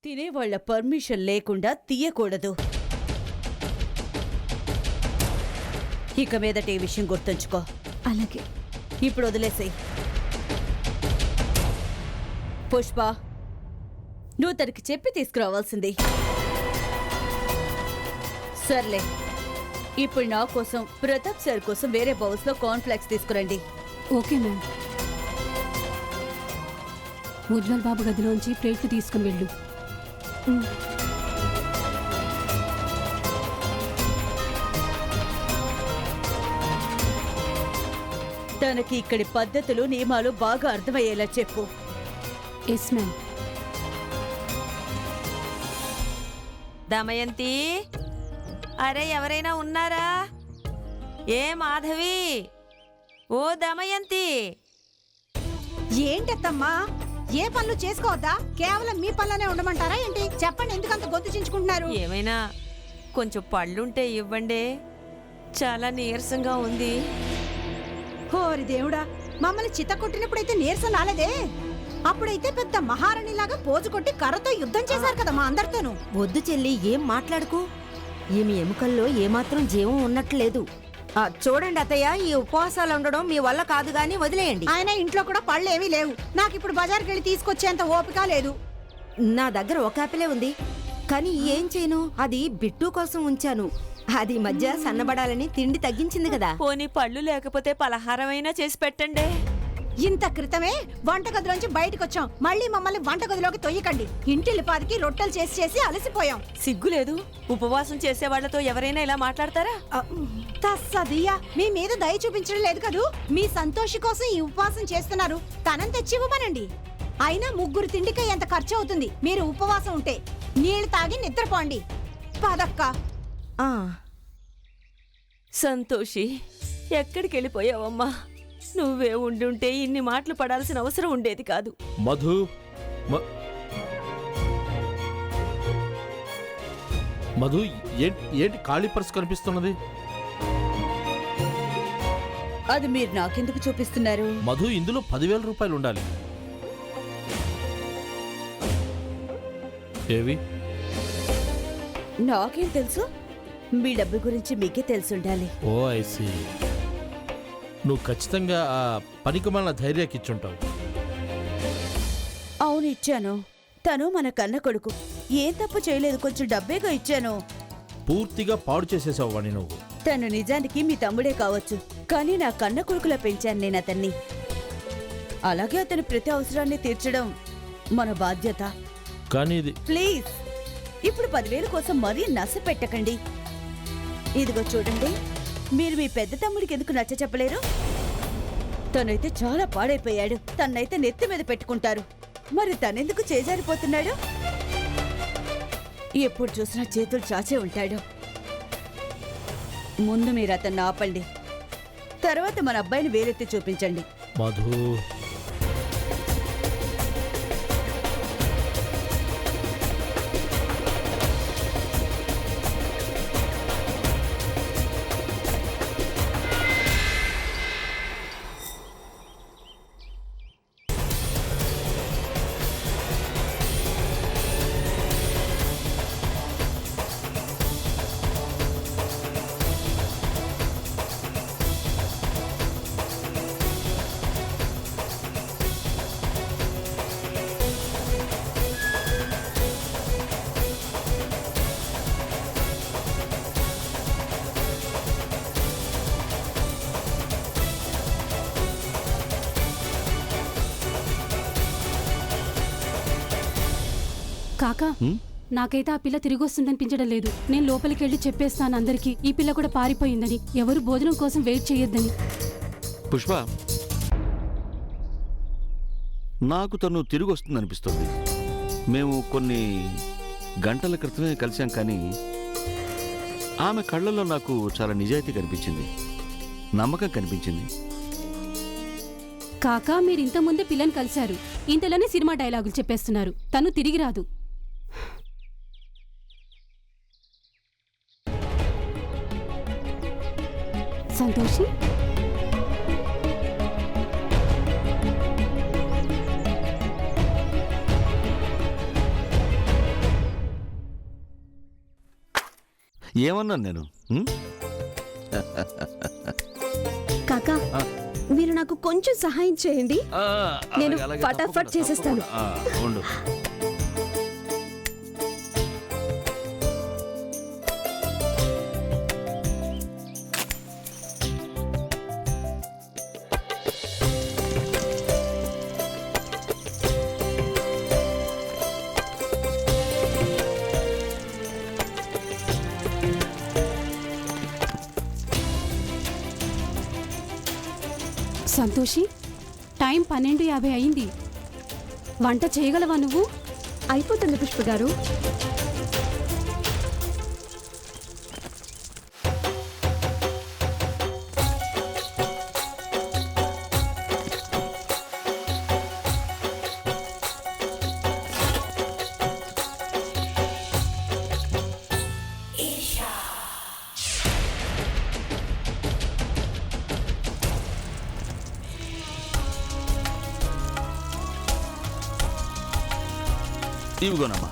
తినేవాళ్ల permission లేకుండా తీయకూడదు. ఇక మీదట ఈ విషయం గుర్తుంచుకో. అలాగే. ఇప్పుడు వదిలేసేయ్. పుష్ప, నువ్వు తనకి చెప్పి తీసుకురావాల్సింది. సర్లే, ఇప్పుడు నా కోసం ప్రతాప్ సార్ కోసం వేరే బౌల్స్ లో కార్న్ఫ్లెక్స్ తీసుకురండి. Okay ma'am. ఉజ్వల్ బాబు గదిలోంచి ప్లేట్లు తీసుకుని వెళ్ళు. తనకి ఇక్కడి పద్ధతులు నియమాలు బాగా అర్థమయ్యేలా చెప్పు. Yes ma'am. దమయంతి, అరే ఎవరైనా ఉన్నారా? ఏ మాధవి, ఓ దమయంతి. ఏంటత్తమ్మా, ఏ పనులు చేసుకోవద్దా? కేవలం మీ పనులనే ఉండమంటారా ఏంటి? చెప్పండి, ఎందుకంత గొంతు చించుకుంటున్నారు? ఏమైనా కొంచెం పళ్ళుంటే ఇవ్వండి, చాలా నీరసంగా ఉంది. హోరి దేవుడా, మమ్మల్ని చిత్త కొట్టినప్పుడైతే నీరసం రాలేదే. అప్పుడైతే పెద్ద మహారాణిలాగా పోజు కొట్టి కర్రతో యుద్ధం చేశారు కదా మా అందరితోనూ. వద్దు చెల్లి, ఏం మాట్లాడుకు. ఈమె ఎముకల్లో ఏమాత్రం జీవం ఉన్నట్లేదు. చూడండి అత్తయ్య, ఈ ఉపవాసాలు ఉండడం మీ వల్ల కాదు గాని వదిలేయండి. ఆయన ఇంట్లో కూడా పళ్ళు ఏమీ లేవు. నాకు ఇప్పుడు బజార్కి వెళ్ళి తీసుకొచ్చేంత ఓపిక లేదు. నా దగ్గర ఒక యాపిలే ఉంది, కానీ ఏం చేయను, అది బిట్టు కోసం ఉంచాను. అది మధ్య సన్నబడాలని తిండి తగ్గించింది కదా. పోనీ పళ్ళు లేకపోతే పలహారమైనా చేసి పెట్టండి. ఇంత క్రితమే వంటగదిలోంచి బయటకు వచ్చాం, మళ్ళీ మమ్మల్ని వంటగదిలోకి తొయ్యకండి. ఇంటిల్లిపాదికి రొట్టెలు చేసి చేసి అలసిపోయాం. సిగ్గులేదు? ఉపవాసం చేసే వాళ్లతో ఎవరైనా ఇలా మాట్లాడతారా? తస్సదియ్యా, మీ మీద దయ చూపించడం లేదు కదూ. మీ సంతోషి కోసం ఈ ఉపవాసం చేస్తున్నారు, తనం తెచ్చివ్వమనండి. అయినా ముగ్గురు తిండికి ఎంత ఖర్చు అవుతుంది మీరు ఉపవాసం ఉంటే. నీళ్లు తాగి నిద్రపోండి. పదక్క. సంతోషి, ఎక్కడికి వెళ్ళిపోయావమ్మా? నువ్వే ఉండుంటే ఇన్ని మాటలు పడాల్సిన అవసరం ఉండేది కాదు. మధు, మధు, ఏంటి ఖాళీ పర్స్ కనిపిస్తున్నది? అది మీరు నాకెందుకు చూపిస్తున్నారు? మధు, ఇందులో 10,000 రూపాయలు ఉండాలి. ఏవి? నాకేం తెలుసు? మీ డబ్బు గురించి మీకే తెలుసుండాలి. ఓ ఐసి, నువ్వు ఖచ్చితంగా ఆ పనికిమాలిన ధైర్యాకి ఇచ్చుంటావు. అవును, ఇచ్చాను. తను మన కన్న కొడుకు, ఏం తప్పు చేయలేదు, కొంచెం డబ్బేగా ఇచ్చాను. పూర్తిగా పాడు చేసేసావు వాణ్ణి నువ్వు. తను నిజానికి మీ తమ్ముడే కావచ్చు, కానీ నా కన్న కొడుకులా పెంచాను నేను అతన్ని. అలాగే అతని ప్రతి అవసరాన్ని తీర్చడం మన బాధ్యత. కానీ ఇది ప్లీజ్, ఇప్పుడు 10,000 కోసం మరీ నస పెట్టకండి. ఇదిగో చూడండి, మీరు మీ పెద్ద తమ్ముడికి ఎందుకు నచ్చ చెప్పలేరు? తనైతే చాలా పాడైపోయాడు, తన్నైతే నెత్తి మీద పెట్టుకుంటారు. మరి తనెందుకు చేజారిపోతున్నాడు? ఎప్పుడు చూసినా చేతులు చాచే ఉంటాడు. ముందు మీరు అతన్ని ఆపండి, తర్వాత మన అబ్బాయిని వేరెత్తి చూపించండి. మధు, కాకా, నాకైతే ఆ పిల్ల తిరిగి వస్తుందనిపించడం లేదు. నేను లోపలికి వెళ్ళి చెప్పేస్తాను అందరికీ, ఈ పిల్ల కూడా పారిపోయిందని, ఎవరు భోజనం కోసం వెయిట్ చేయొద్దని. పుష్ప, నాకు తను తిరిగి వస్తుందనిపిస్తుంది. మేము కొన్ని గంటల క్రితమే కలిసాం, కానీ ఆమె కళ్ళల్లో నాకు చాలా నిజాయితీ కనిపించింది, నమ్మకం కనిపించింది. కాకా, మీరు ఇంత ముందే పిల్లని కలిశారు, ఇంతలోనే సినిమా డైలాగులు చెప్పేస్తున్నారు. తను తిరిగి రాదు. సంతోషి, ఏమన్నాను నేను? కాకా ఆ. మీరు నాకు కొంచెం సహాయం చేయండి. ఆ, నేను అలాగే, ఫటాఫట్ తప్పకుండా, చేసేస్తాను. తప్పకుండా. ఉండు. సంతోషి, టైం 12:50 అయింది. వంట చేయగలవా నువ్వు? అయిపోతుంది పుష్ప గారు. ఇవిగోనమ్మా.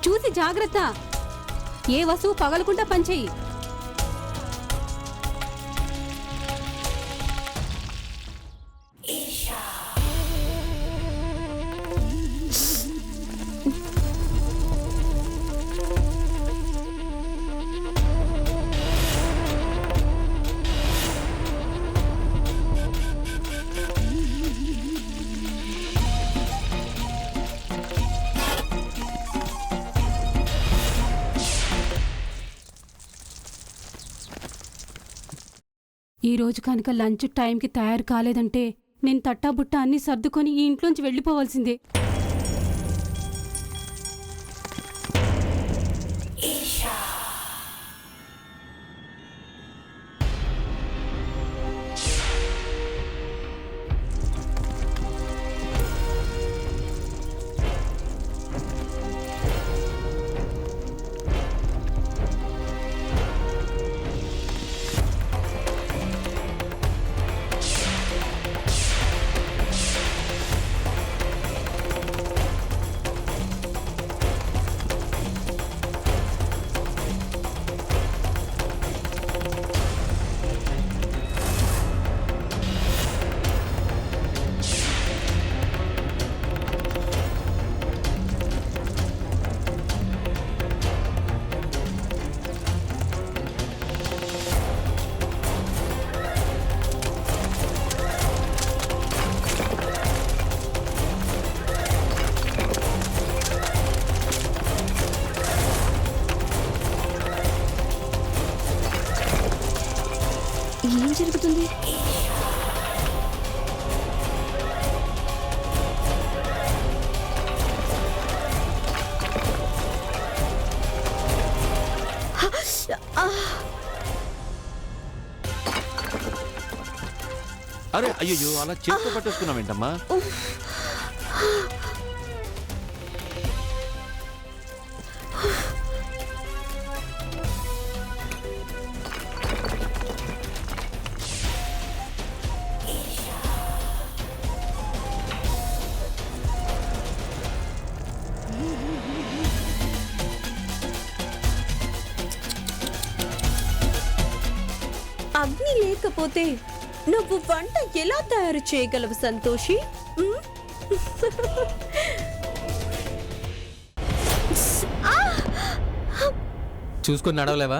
చూసి జాగ్రత్త. ఏ వస్తువు పగలకుండా పనిచేయి. ఈ రోజు కనుక లంచ్ టైంకి తయారు కాలేదంటే నేను తట్టాబుట్ట అన్ని సర్దుకొని ఈ ఇంట్లోంచి వెళ్ళిపోవాల్సిందే. ఏం జరుగుతుంది? అరే అయ్యో, అలా చేతితో పట్టేసుకున్నావేంటమ్మా? అగ్ని లేకపోతే నువ్వు వంట ఎలా తయారు చేయగలవు సంతోషి? చూసుకొని నడవలేవా?